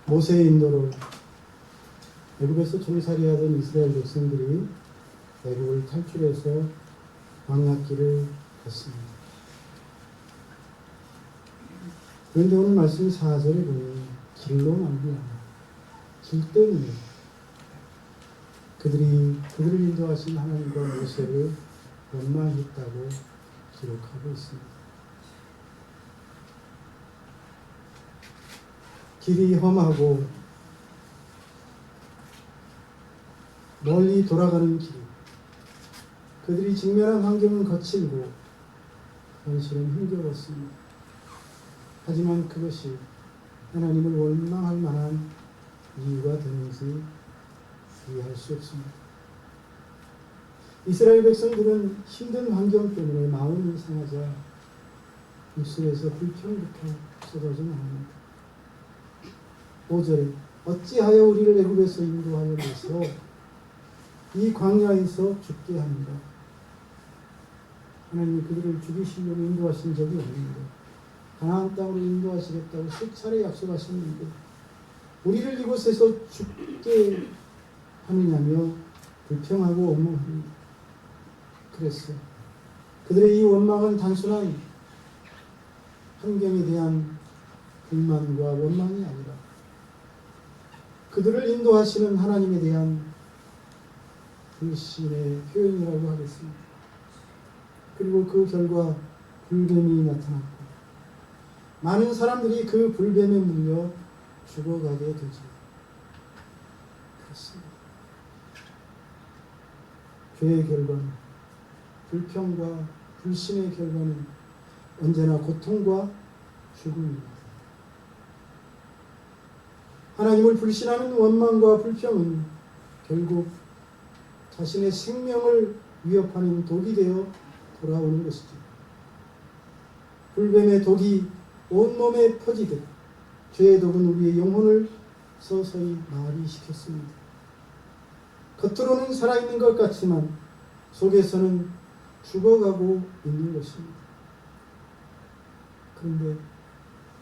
모세의 인도로 애굽에서 종살이하던 이스라엘 백성들이 애굽을 탈출해서 광야길을 갔습니다. 그런데 오늘 말씀 4절에 보니 길로 말미암아 길 때문에 그들을 인도하신 하나님과 모세를 원망했다고 기록하고 있습니다. 길이 험하고 멀리 돌아가는 길, 그들이 직면한 환경은 거칠고 현실은 힘겨웠습니다. 하지만 그것이 하나님을 원망할 만한 이유가 되는지 이해할 수 없습니다. 이스라엘 백성들은 힘든 환경 때문에 마음이 상하자 입술에서 불평부터 쏟아져 나옵니다. 5절에 어찌하여 우리를 애굽에서 인도하여 내서 이 광야에서 죽게 합니다. 하나님이 그들을 죽이시려고 인도하신 적이 없는데 가나안 땅으로 인도하시겠다고 수차례 약속하셨는데 우리를 이곳에서 죽게 하느냐며 불평하고 원망합니다. 그래서 그들의 이 원망은 단순한 환경에 대한 불만과 원망이 아니라 그들을 인도하시는 하나님에 대한 불신의 표현이라고 하겠습니다. 그리고 그 결과 불뱀이 나타났고 많은 사람들이 그 불뱀에 물려 죽어가게 되죠. 그렇습니다. 죄의 결과는, 불평과 불신의 결과는 언제나 고통과 죽음입니다. 하나님을 불신하는 원망과 불평은 결국 자신의 생명을 위협하는 독이 되어 돌아오는 것이죠. 불뱀의 독이 온몸에 퍼지듯 죄의 독은 우리의 영혼을 서서히 마비시켰습니다. 겉으로는 살아있는 것 같지만 속에서는 죽어가고 있는 것입니다. 그런데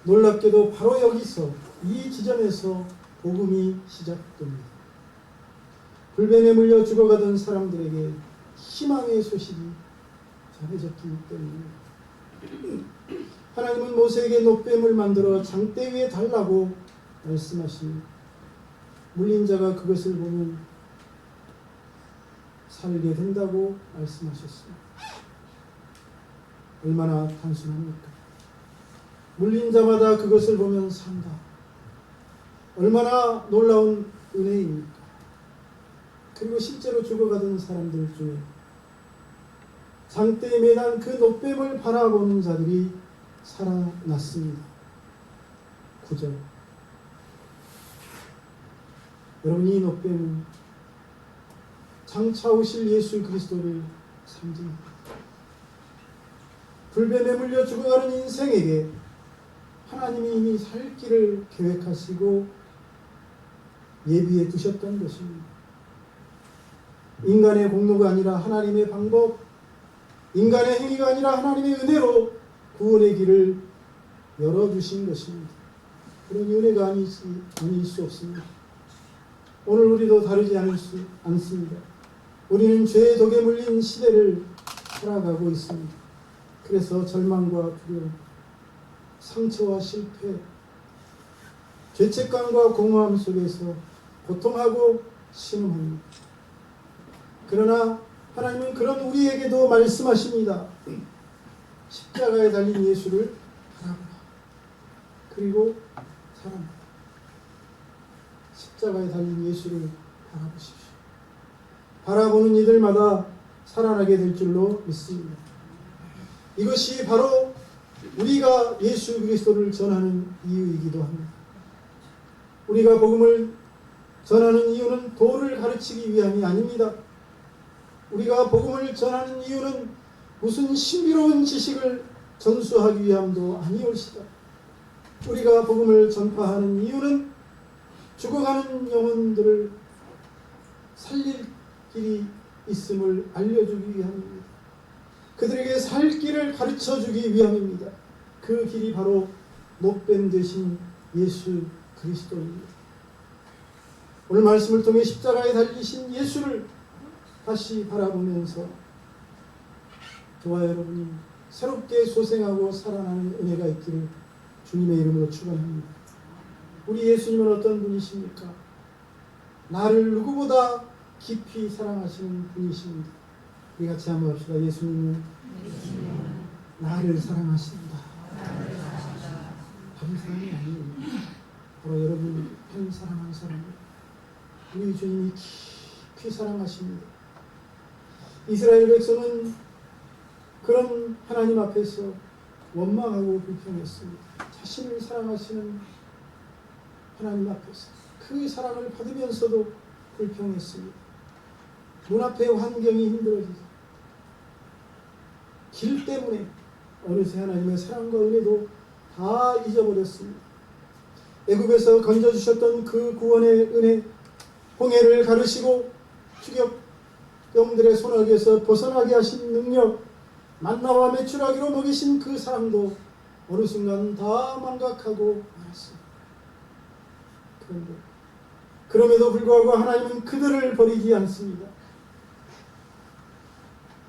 놀랍게도 바로 여기서 이 지점에서 복음이 시작됩니다. 불뱀에 물려 죽어가던 사람들에게 희망의 소식이 전해졌기 때문에 하나님은 모세에게 놋뱀을 만들어 장대 위에 달라고 말씀하시니 물린 자가 그것을 보면 살게 된다고 말씀하셨습니다. 얼마나 단순합니까? 물린 자마다 그것을 보면 산다. 얼마나 놀라운 은혜입니까? 그리고 실제로 죽어가던 사람들 중에 장대에 매단 그 놋뱀을 바라보는 자들이 살아났습니다. 9절. 여러분, 이 놋뱀은 장차 오실 예수 그리스도를 상징합니다. 불뱀에 물려 죽어가는 인생에게 하나님이 이미 살 길을 계획하시고 예비해 두셨던 것입니다. 인간의 공로가 아니라 하나님의 방법, 인간의 행위가 아니라 하나님의 은혜로 구원의 길을 열어주신 것입니다. 그런 은혜가 아닐 수 없습니다. 오늘 우리도 다르지 않습니다. 우리는 죄의 독에 물린 시대를 살아가고 있습니다. 그래서 절망과 두려움, 상처와 실패, 죄책감과 공허함 속에서 고통하고 신음합니다. 그러나 하나님은 그런 우리에게도 말씀하십니다. 십자가에 달린 예수를 바라보라. 그리고 사랑하라. 십자가에 달린 예수를 바라보십시오. 바라보는 이들마다 살아나게 될 줄로 믿습니다. 이것이 바로 우리가 예수 그리스도를 전하는 이유이기도 합니다. 우리가 복음을 전하는 이유는 도를 가르치기 위함이 아닙니다. 우리가 복음을 전하는 이유는 무슨 신비로운 지식을 전수하기 위함도 아니올시다. 우리가 복음을 전파하는 이유는 죽어가는 영혼들을 살릴 길이 있음을 알려주기 위함입니다. 그들에게 살 길을 가르쳐주기 위함입니다. 그 길이 바로 놋뱀 되신 예수 그리스도입니다. 오늘 말씀을 통해 십자가에 달리신 예수를 다시 바라보면서 저와 여러분이 새롭게 소생하고 살아나는 은혜가 있기를 주님의 이름으로 축원합니다. 우리 예수님은 어떤 분이십니까? 나를 누구보다 깊이 사랑하시는 분이십니다. 우리 같이 한번 합시다. 예수님은 나를 사랑하신다. 다른 사람이 아니에요. 바로 여러분 한 사람 한 사람 우리 주님이 깊이 사랑하십니다. 이스라엘 백성은 그런 하나님 앞에서 원망하고 불평했습니다. 자신을 사랑하시는 하나님 앞에서 그 사랑을 받으면서도 불평했습니다. 눈앞의 환경이 힘들어지죠. 길 때문에 어느새 하나님의 사랑과 은혜도 다 잊어버렸습니다. 애굽에서 건져주셨던 그 구원의 은혜, 홍해를 가르시고 추격병들의 손아귀에서 벗어나게 하신 능력, 만나와 메추라기로 먹이신 그 사랑도 어느 순간 다 망각하고 말았습니다. 그런데 그럼에도 불구하고 하나님은 그들을 버리지 않습니다.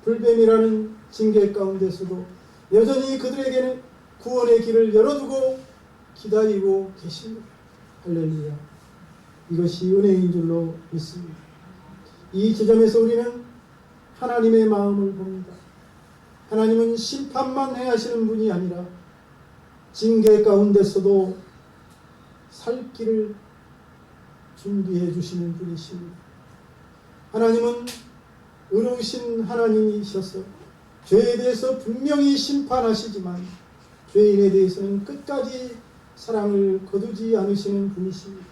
불뱀이라는 징계 가운데서도 여전히 그들에게는 구원의 길을 열어두고 기다리고 계십니다. 할렐루야. 이것이 은혜인 줄로 믿습니다. 이 지점에서 우리는 하나님의 마음을 봅니다. 하나님은 심판만 행하시는 분이 아니라 징계 가운데서도 살 길을 준비해 주시는 분이십니다. 하나님은 의로우신 하나님이셔서 죄에 대해서 분명히 심판하시지만 죄인에 대해서는 끝까지 사랑을 거두지 않으시는 분이십니다.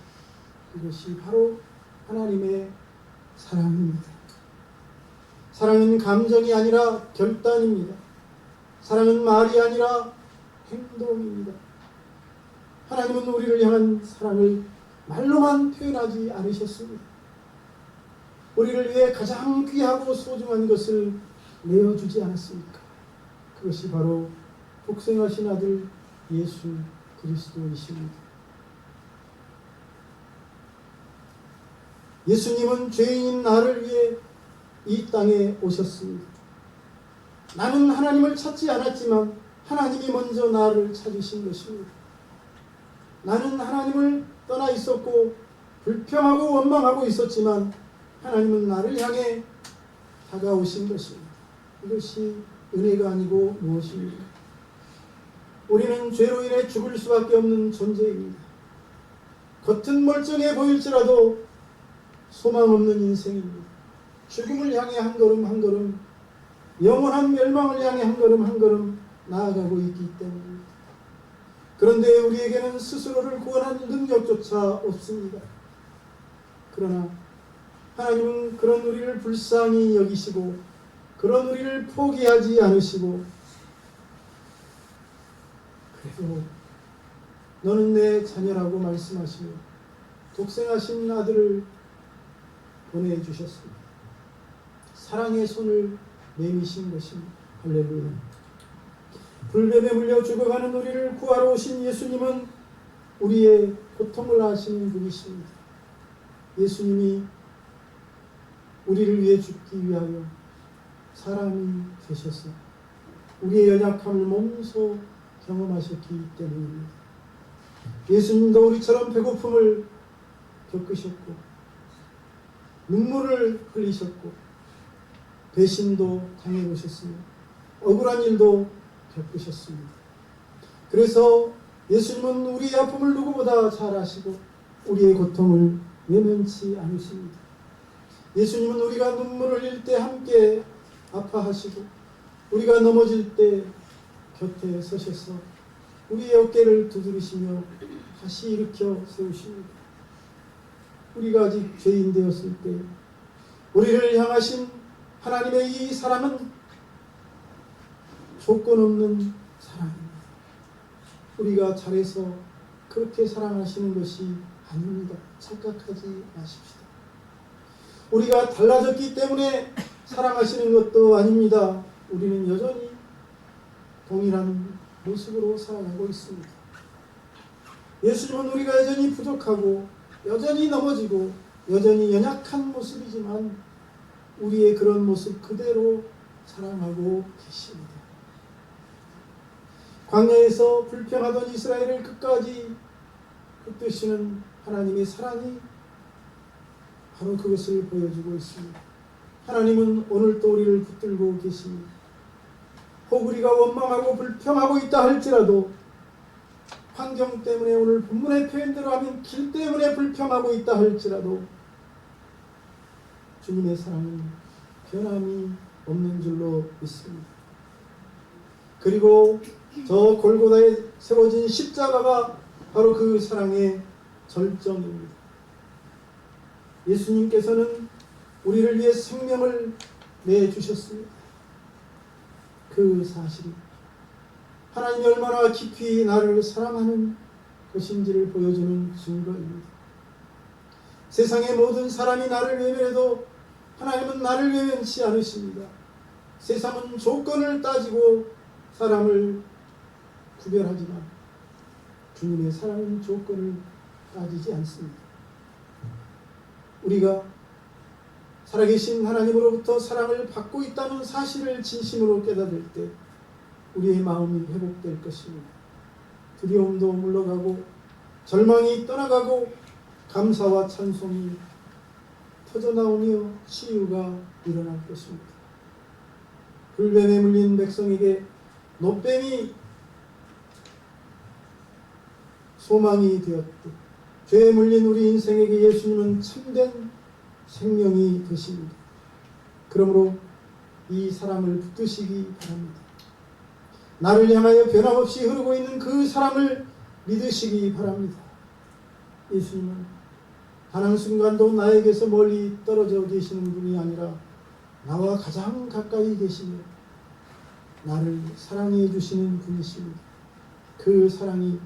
이것이 바로 하나님의 사랑입니다. 사랑은 감정이 아니라 결단입니다. 사랑은 말이 아니라 행동입니다. 하나님은 우리를 향한 사랑을 말로만 표현하지 않으셨습니다. 우리를 위해 가장 귀하고 소중한 것을 내어주지 않았습니까? 그것이 바로 독생하신 아들 예수 그리스도이십니다. 예수님은 죄인인 나를 위해 이 땅에 오셨습니다. 나는 하나님을 찾지 않았지만 하나님이 먼저 나를 찾으신 것입니다. 나는 하나님을 떠나 있었고 불평하고 원망하고 있었지만 하나님은 나를 향해 다가오신 것입니다. 이것이 은혜가 아니고 무엇입니까? 우리는 죄로 인해 죽을 수밖에 없는 존재입니다. 겉은 멀쩡해 보일지라도 소망 없는 인생입니다. 죽음을 향해 한 걸음 한 걸음, 영원한 멸망을 향해 한 걸음 한 걸음 나아가고 있기 때문입니다. 그런데 우리에게는 스스로를 구원하는 능력조차 없습니다. 그러나 하나님은 그런 우리를 불쌍히 여기시고 그런 우리를 포기하지 않으시고 그래도 너는 내 자녀라고 말씀하시며 독생하신 아들을 보내주셨습니다. 사랑의 손을 내미신 것입니다. 할렐루야. 불뱀에 물려 죽어가는 우리를 구하러 오신 예수님은 우리의 고통을 아시는 분이십니다. 예수님이 우리를 위해 죽기 위하여 사람이 되셔서 우리의 연약함을 몸소 경험하셨기 때문입니다. 예수님도 우리처럼 배고픔을 겪으셨고 눈물을 흘리셨고 배신도 당해보셨습니다. 억울한 일도 겪으셨습니다. 그래서 예수님은 우리의 아픔을 누구보다 잘 아시고 우리의 고통을 외면치 않으십니다. 예수님은 우리가 눈물을 흘릴 때 함께 아파하시고 우리가 넘어질 때 곁에 서셔서 우리의 어깨를 두드리시며 다시 일으켜 세우십니다. 우리가 아직 죄인 되었을 때 우리를 향하신 하나님의 이 사랑은 조건 없는 사랑입니다. 우리가 잘해서 그렇게 사랑하시는 것이 아닙니다. 착각하지 마십시다. 우리가 달라졌기 때문에 사랑하시는 것도 아닙니다. 우리는 여전히 동일한 모습으로 살아가고 있습니다. 예수님은 우리가 여전히 부족하고 여전히 넘어지고 여전히 연약한 모습이지만 우리의 그런 모습 그대로 사랑하고 계십니다. 광야에서 불평하던 이스라엘을 끝까지 붙드시는 하나님의 사랑이 바로 그것을 보여주고 있습니다. 하나님은 오늘도 우리를 붙들고 계십니다. 혹 우리가 원망하고 불평하고 있다 할지라도, 환경 때문에 오늘 본문의 표현대로 하면 길 때문에 불평하고 있다 할지라도 주님의 사랑은 변함이 없는 줄로 믿습니다. 그리고 저 골고다에 세워진 십자가가 바로 그 사랑의 절정입니다. 예수님께서는 우리를 위해 생명을 내주셨습니다. 그 사실이 하나님이 얼마나 깊이 나를 사랑하는 것인지를 보여주는 증거입니다. 세상의 모든 사람이 나를 외면해도 하나님은 나를 외면치 않으십니다. 세상은 조건을 따지고 사람을 구별하지만 주님의 사랑은 조건을 따지지 않습니다. 우리가 살아계신 하나님으로부터 사랑을 받고 있다는 사실을 진심으로 깨달을 때 우리의 마음이 회복될 것입니다. 두려움도 물러가고 절망이 떠나가고 감사와 찬송이 터져나오며 치유가 일어날 것입니다. 불뱀에 물린 백성에게 노뱀이 소망이 되었듯 죄에 물린 우리 인생에게 예수님은 참된 생명이 되십니다. 그러므로 이 사랑을 붙드시기 바랍니다. 나를 향하여 변함없이 흐르고 있는 그 사랑을 믿으시기 바랍니다. 예수님은 단 한순간도 나에게서 멀리 떨어져 계시는 분이 아니라 나와 가장 가까이 계시며 나를 사랑해 주시는 분이십니다. 그 사랑이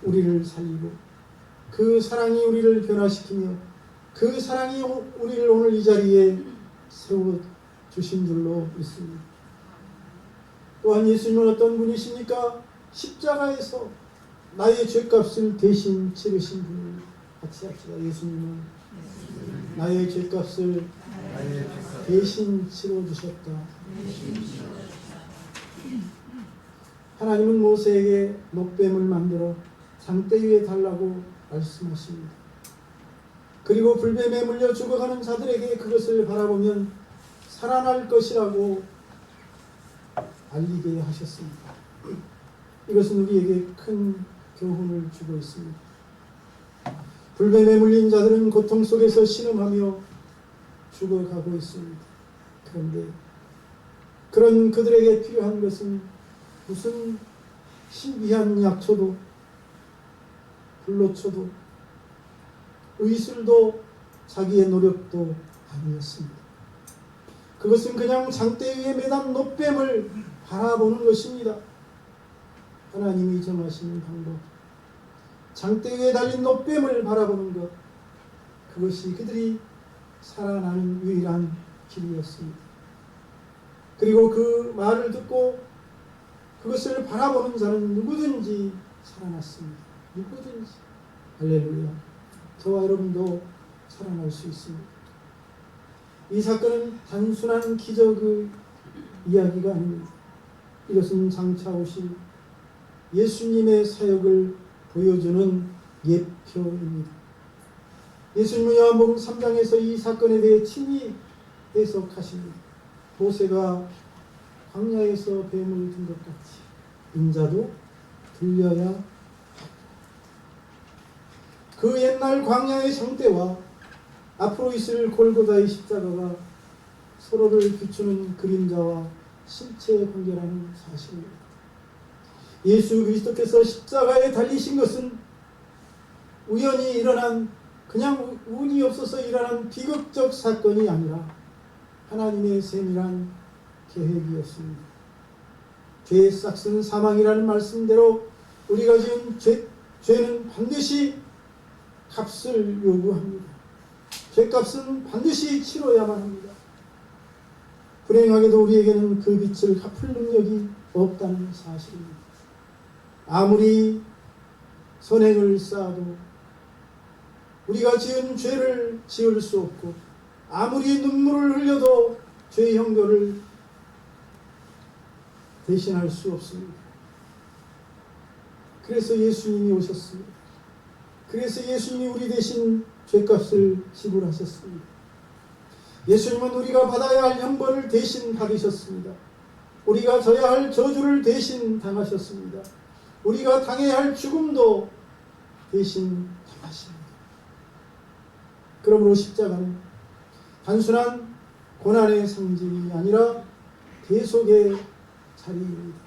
우리를 살리고 그 사랑이 우리를 변화시키며 그 사랑이 우리를 오늘 이 자리에 세워주신 줄로 믿습니다. 또한 예수님은 어떤 분이십니까? 십자가에서 나의 죄값을 대신 치르신 분을 같이 합시다. 예수님은 나의 죄값을 대신 치러주셨다. 하나님은 모세에게 노뱀을 만들어 장대 위에 달라고 말씀하십니다. 그리고 불뱀에 물려 죽어가는 자들에게 그것을 바라보면 살아날 것이라고 알리게 하셨습니다. 이것은 우리에게 큰 교훈을 주고 있습니다. 불뱀에 물린 자들은 고통 속에서 신음하며 죽어가고 있습니다. 그런데 그런 그들에게 필요한 것은 무슨 신비한 약초도 불로초도 의술도 자기의 노력도 아니었습니다. 그것은 그냥 장대 위에 매단 노뱀을 바라보는 것입니다. 하나님이 정하시는 방법, 장대 위에 달린 노뱀을 바라보는 것, 그것이 그들이 살아나는 유일한 길이었습니다. 그리고 그 말을 듣고 그것을 바라보는 자는 누구든지 살아났습니다. 누구든지. 할렐루야. 저와 여러분도 살아날 수 있습니다. 이 사건은 단순한 기적의 이야기가 아닙니다. 이것은 장차 오실 예수님의 사역을 보여주는 예표입니다. 예수님은 요한복음 3장에서 이 사건에 대해 친히 해석하십니다. 모세가 광야에서 뱀을 든 것 같이 인자도 들려야 하고, 그 옛날 광야의 장대와 앞으로 있을 골고다의 십자가가 서로를 비추는 그림자와 실체의 관계라는 사실입니다. 예수 그리스도께서 십자가에 달리신 것은 우연히 일어난, 그냥 운이 없어서 일어난 비극적 사건이 아니라 하나님의 세밀한 계획이었습니다. 죄의 싹은 사망이라는 말씀대로 우리가 지은 죄는 반드시 값을 요구합니다. 죄값은 반드시 치러야만 합니다. 불행하게도 우리에게는 그 빚을 갚을 능력이 없다는 사실입니다. 아무리 선행을 쌓아도 우리가 지은 죄를 지을 수 없고 아무리 눈물을 흘려도 죄의 형벌을 대신할 수 없습니다. 그래서 예수님이 오셨습니다. 그래서 예수님이 우리 대신 죄값을 지불하셨습니다. 예수님은 우리가 받아야 할 형벌을 대신 받으셨습니다. 우리가 져야 할 저주를 대신 당하셨습니다. 우리가 당해야 할 죽음도 대신 당하십니다. 그러므로 십자가는 단순한 고난의 상징이 아니라 대속의 자리입니다.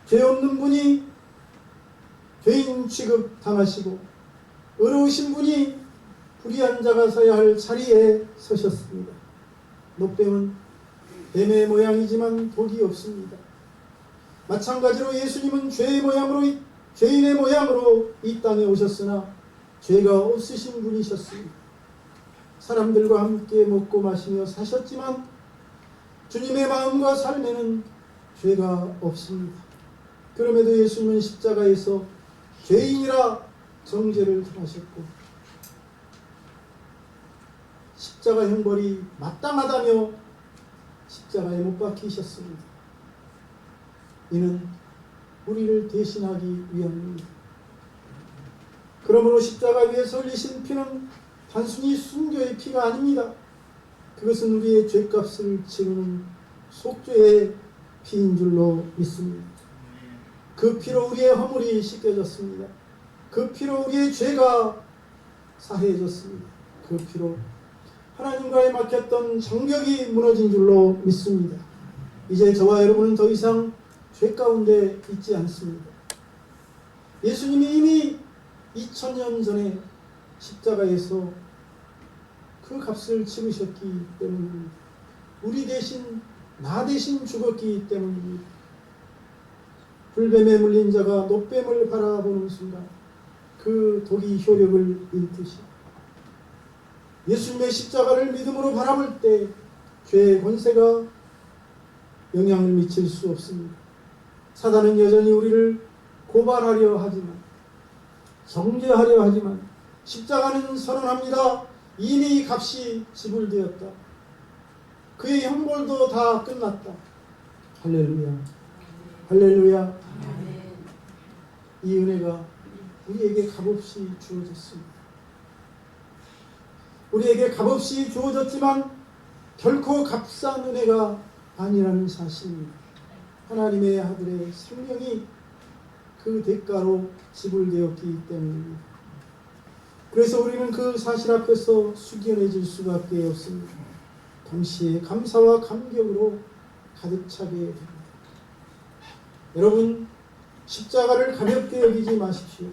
죄 없는 분이 죄인 취급 당하시고 의로우신 분이 불의한 자가 서야 할 자리에 서셨습니다. 노뱀은 뱀의 모양이지만 독이 없습니다. 마찬가지로 예수님은 죄인의 모양으로 이 땅에 오셨으나 죄가 없으신 분이셨습니다. 사람들과 함께 먹고 마시며 사셨지만 주님의 마음과 삶에는 죄가 없습니다. 그럼에도 예수님은 십자가에서 죄인이라 정죄를 당하셨고 십자가 형벌이 마땅하다며 십자가에 못 박히셨습니다. 이는 우리를 대신하기 위함입니다. 그러므로 십자가 위에서 흘리신 피는 단순히 순교의 피가 아닙니다. 그것은 우리의 죄값을 치르는 속죄의 피인 줄로 믿습니다. 그 피로 우리의 허물이 씻겨졌습니다. 그 피로 우리의 죄가 사해졌습니다. 그 피로 하나님과의 막혔던 정벽이 무너진 줄로 믿습니다. 이제 저와 여러분은 더 이상 죄 가운데 있지 않습니다. 예수님이 이미 2000년 전에 십자가에서 그 값을 치르셨기 때문입니다. 우리 대신, 나 대신 죽었기 때문입니다. 불뱀에 물린 자가 노뱀을 바라보는 순간 그 독이 효력을 잃듯이 예수님의 십자가를 믿음으로 바라볼 때 죄의 권세가 영향을 미칠 수 없습니다. 사단은 여전히 우리를 고발하려 하지만, 정죄하려 하지만 십자가는 선언합니다. 이미 값이 지불되었다. 그의 형벌도 다 끝났다. 할렐루야. 할렐루야. 이 은혜가 우리에게 값없이 주어졌습니다. 우리에게 값없이 주어졌지만 결코 값싼 은혜가 아니라는 사실입니다. 하나님의 아들의 생명이 그 대가로 지불되었기 때문입니다. 그래서 우리는 그 사실 앞에서 숙연해질 수밖에 없습니다. 동시에 감사와 감격으로 가득 차게 됩니다. 여러분, 십자가를 가볍게 여기지 마십시오.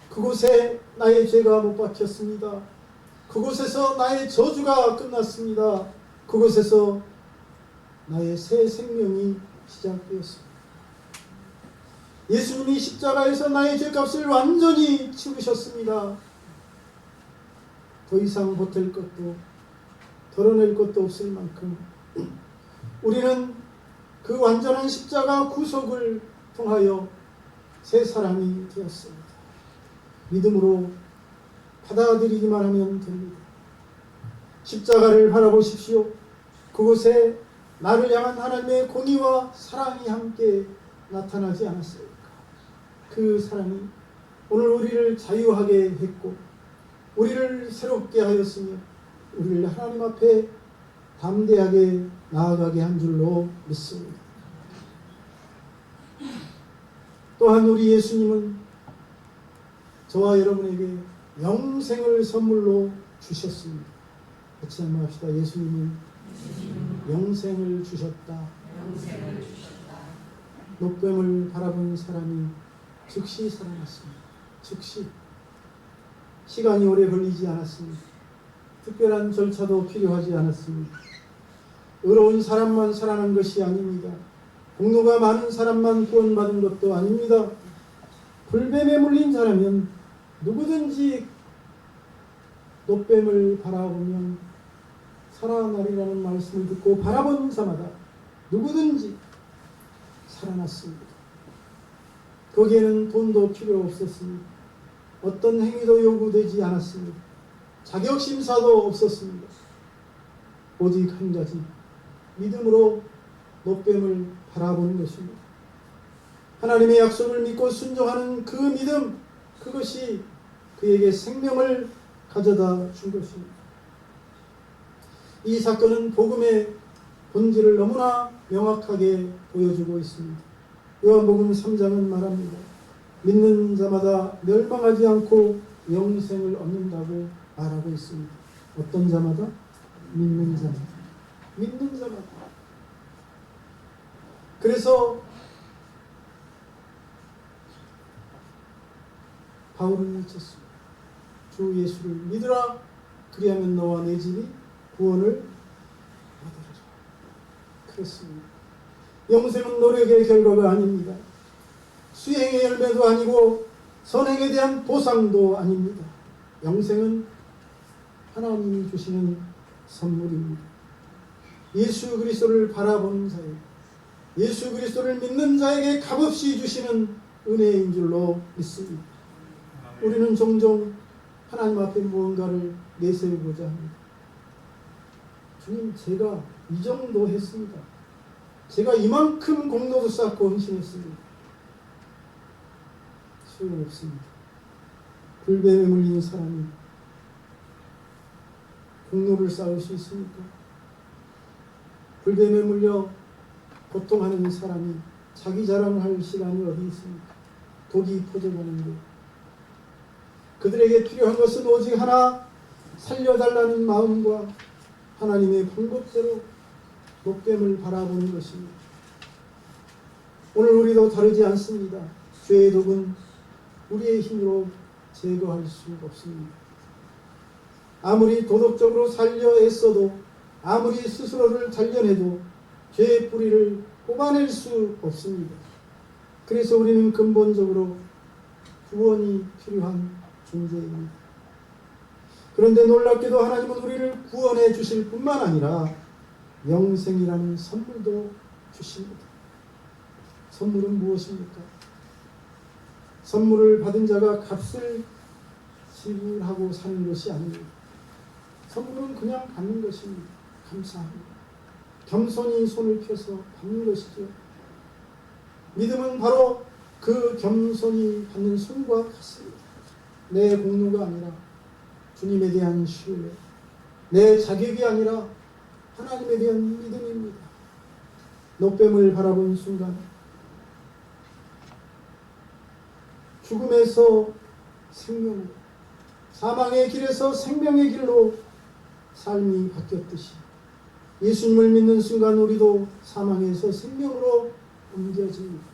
그곳에 나의 죄가 못 박혔습니다. 그곳에서 나의 저주가 끝났습니다. 그곳에서 나의 새 생명이 시작되었습니다. 예수님이 십자가에서 나의 죄값을 완전히 치르셨습니다. 더 이상 보탤 것도 덜어낼 것도 없을 만큼 우리는 그 완전한 십자가 구속을 통하여 새 사람이 되었습니다. 믿음으로 받아들이기만 하면 됩니다. 십자가를 바라보십시오. 그곳에 나를 향한 하나님의 공의와 사랑이 함께 나타나지 않았습니까? 그 사랑이 오늘 우리를 자유하게 했고 우리를 새롭게 하였으며 우리를 하나님 앞에 담대하게 나아가게 한 줄로 믿습니다. 또한 우리 예수님은 저와 여러분에게 영생을 선물로 주셨습니다. 같이 한번 합시다. 예수님은 영생을 주셨다. 노뱀을 바라본 사람이 즉시 살아났습니다. 즉시. 시간이 오래 걸리지 않았습니다. 특별한 절차도 필요하지 않았습니다. 의로운 사람만 살아난 것이 아닙니다. 공로가 많은 사람만 구원받은 것도 아닙니다. 불뱀에 물린 사람은 누구든지 노뱀을 바라보면 살아나리라는 말씀을 듣고 바라본 자마다 누구든지 살아났습니다. 거기에는 돈도 필요 없었습니다. 어떤 행위도 요구되지 않았습니다. 자격심사도 없었습니다. 오직 한 가지, 믿음으로 노뱀을 바라보는 것입니다. 하나님의 약속을 믿고 순종하는 그 믿음, 그것이 그에게 생명을 가져다 준 것입니다. 이 사건은 복음의 본질을 너무나 명확하게 보여주고 있습니다. 요한복음 3장은 말합니다. 믿는 자마다 멸망하지 않고 영생을 얻는다고 말하고 있습니다. 어떤 자마다? 믿는 자마다. 믿는 자마다. 그래서 바울은 외쳤습니다. 주 예수를 믿으라. 그리하면 너와 내 집이 구원을 얻으리라. 그렇습니다. 영생은 노력의 결과가 아닙니다. 수행의 열매도 아니고 선행에 대한 보상도 아닙니다. 영생은 하나님이 주시는 선물입니다. 예수 그리스도를 바라보는 자에게, 예수 그리스도를 믿는 자에게 값없이 주시는 은혜인 줄로 믿습니다. 우리는 종종 하나님 앞에 무언가를 내세우고자 합니다. 주님, 제가 이 정도 했습니다. 제가 이만큼 공로도 쌓고 헌신했습니다. 소용없습니다. 불뱀에 물린 사람이 공로를 쌓을 수 있습니까? 불뱀에 물려 고통하는 사람이 자기 자랑을 할 시간이 어디 있습니까? 독이 퍼져가는데 그들에게 필요한 것은 오직 하나, 살려달라는 마음과 하나님의 방법대로 노뱀을 바라보는 것입니다. 오늘 우리도 다르지 않습니다. 죄의 독은 우리의 힘으로 제거할 수 없습니다. 아무리 도덕적으로 살려 애써도, 아무리 스스로를 단련해도 죄의 뿌리를 뽑아낼 수 없습니다. 그래서 우리는 근본적으로 구원이 필요한 존재입니다. 그런데 놀랍게도 하나님은 우리를 구원해 주실 뿐만 아니라 영생이라는 선물도 주십니다. 선물은 무엇입니까? 선물을 받은 자가 값을 지불하고 사는 것이 아닙니다. 선물은 그냥 받는 것입니다. 감사합니다. 겸손히 손을 펴서 받는 것이죠. 믿음은 바로 그 겸손히 받는 손과 같습니다. 내 공로가 아니라 주님에 대한 신뢰, 내 자격이 아니라 하나님에 대한 믿음입니다. 노뱀을 바라본 순간 죽음에서 생명으로, 사망의 길에서 생명의 길로 삶이 바뀌었듯이 예수님을 믿는 순간 우리도 사망에서 생명으로 옮겨집니다.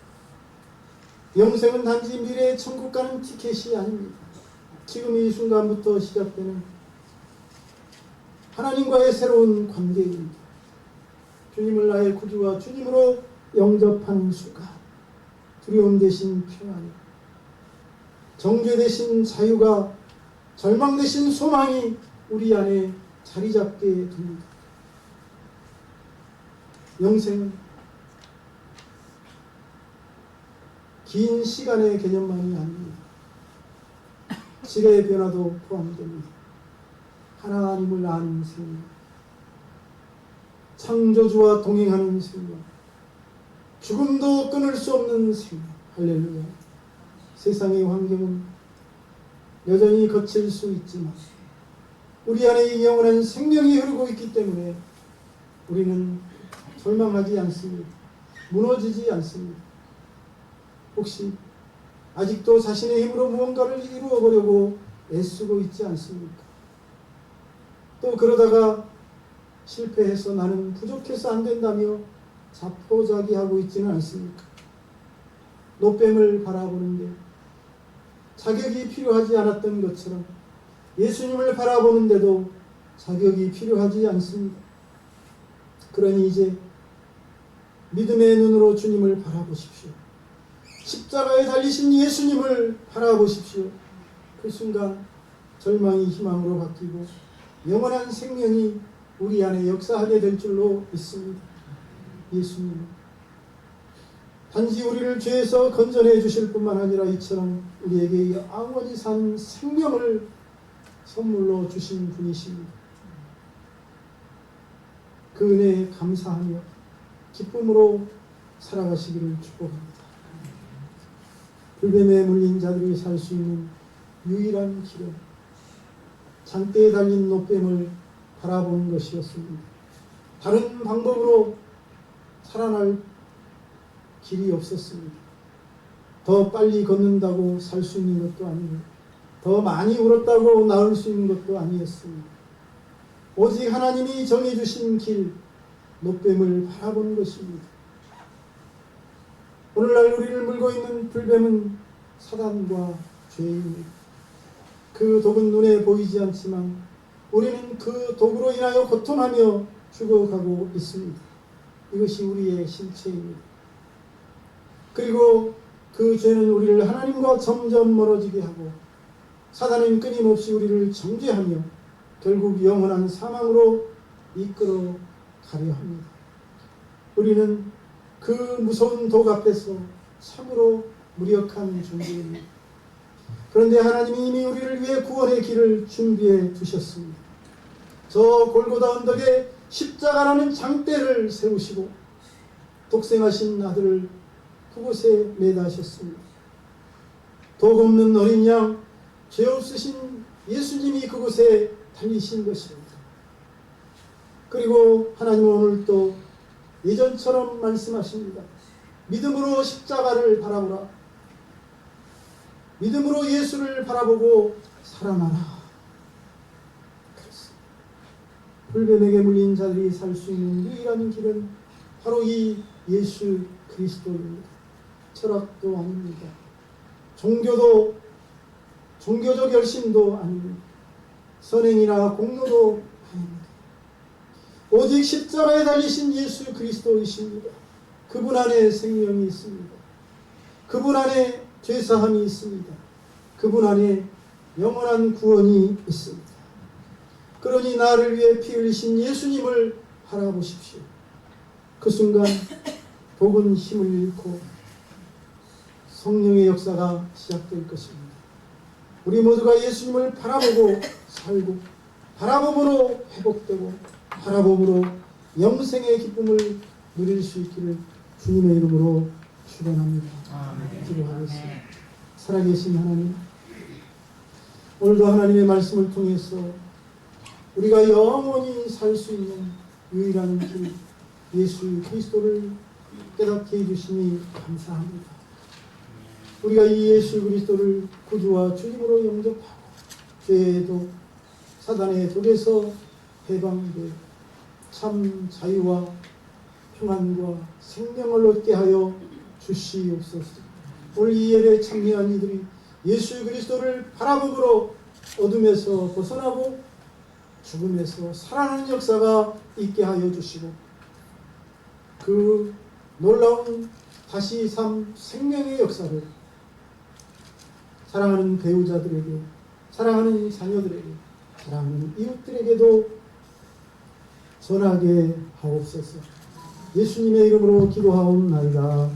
영생은 단지 미래의 천국 가는 티켓이 아닙니다. 지금 이 순간부터 시작되는 하나님과의 새로운 관계입니다. 주님을 나의 구주와 주님으로 영접하는 순간 두려움 대신 평안이, 정죄 대신 자유가, 절망 대신 소망이 우리 안에 자리 잡게 됩니다. 영생은 긴 시간의 개념만이 아닙니다. 질의 변화도 포함됩니다. 하나님을 아는 생명, 창조주와 동행하는 생명, 죽음도 끊을 수 없는 생명. 할렐루야. 세상의 환경은 여전히 거칠 수 있지만 우리 안에 이 영원한 생명이 흐르고 있기 때문에 우리는 절망하지 않습니다. 무너지지 않습니다. 혹시 아직도 자신의 힘으로 무언가를 이루어 보려고 애쓰고 있지 않습니까? 또 그러다가 실패해서 나는 부족해서 안 된다며 자포자기하고 있지는 않습니까? 노뱀을 바라보는데 자격이 필요하지 않았던 것처럼 예수님을 바라보는데도 자격이 필요하지 않습니다. 그러니 이제 믿음의 눈으로 주님을 바라보십시오. 십자가에 달리신 예수님을 바라보십시오. 그 순간 절망이 희망으로 바뀌고 영원한 생명이 우리 안에 역사하게 될 줄로 믿습니다. 예수님, 단지 우리를 죄에서 건져내 주실 뿐만 아니라 이처럼 우리에게 영원히 산 생명을 선물로 주신 분이십니다. 그 은혜에 감사하며 기쁨으로 살아가시기를 축복합니다. 불뱀에 물린 자들이 살 수 있는 유일한 길은 장대에 달린 노뱀을 바라보는 것이었습니다. 다른 방법으로 살아날 길이 없었습니다. 더 빨리 걷는다고 살 수 있는 것도 아니고 더 많이 울었다고 나을 수 있는 것도 아니었습니다. 오직 하나님이 정해주신 길, 노뱀을 바라보는 것입니다. 오늘날 우리를 물고 있는 불뱀은 사단과 죄입니다. 그 독은 눈에 보이지 않지만 우리는 그 독으로 인하여 고통하며 죽어가고 있습니다. 이것이 우리의 실체입니다. 그리고 그 죄는 우리를 하나님과 점점 멀어지게 하고 사단은 끊임없이 우리를 정죄하며 결국 영원한 사망으로 이끌어 가려 합니다. 우리는 그 무서운 독 앞에서 참으로 무력한 존재입니다. 그런데 하나님이 이미 우리를 위해 구원의 길을 준비해 두셨습니다. 저 골고다 언덕에 십자가라는 장대를 세우시고 독생하신 아들을 그곳에 매다하셨습니다. 독 없는 어린 양, 죄 없으신 예수님이 그곳에 달리신 것입니다. 그리고 하나님은 오늘 또 예전처럼 말씀하십니다. 믿음으로 십자가를 바라보라. 믿음으로 예수를 바라보고 살아나라. 불뱀에게 물린 자들이 살 수 있는 유일한 길은 바로 이 예수 그리스도입니다. 철학도 아닙니다. 종교적 열심도 아닙니다. 선행이나 공로도 아닙니다. 오직 십자가에 달리신 예수 그리스도이십니다. 그분 안에 생명이 있습니다. 그분 안에 죄사함이 있습니다. 그분 안에 영원한 구원이 있습니다. 그러니 나를 위해 피 흘리신 예수님을 바라보십시오. 그 순간 복은 힘을 잃고 성령의 역사가 시작될 것입니다. 우리 모두가 예수님을 바라보고 살고 바라봄으로 회복되고 바라봄으로 영생의 기쁨을 누릴 수 있기를 주님의 이름으로 축원합니다. 기도하겠습니다. 살아계신 하나님, 오늘도 하나님의 말씀을 통해서 우리가 영원히 살 수 있는 유일한 길 예수 그리스도를 깨닫게 해주시니 감사합니다. 우리가 이 예수 그리스도를 구주와 주님으로 영접하고 죄에도 사단의 독에서 해방돼 참 자유와 평안과 생명을 얻게 하여 주시옵소서. 오늘 이 예배에 참여한 이들이 예수 그리스도를 바라봄으로 어둠에서 벗어나고 죽음에서 살아나는 역사가 있게 하여 주시고 그 놀라운 다시 삶 생명의 역사를 사랑하는 배우자들에게, 사랑하는 자녀들에게, 사랑하는 이웃들에게도 전하게 하옵소서. 예수님의 이름으로 기도하옵나이다.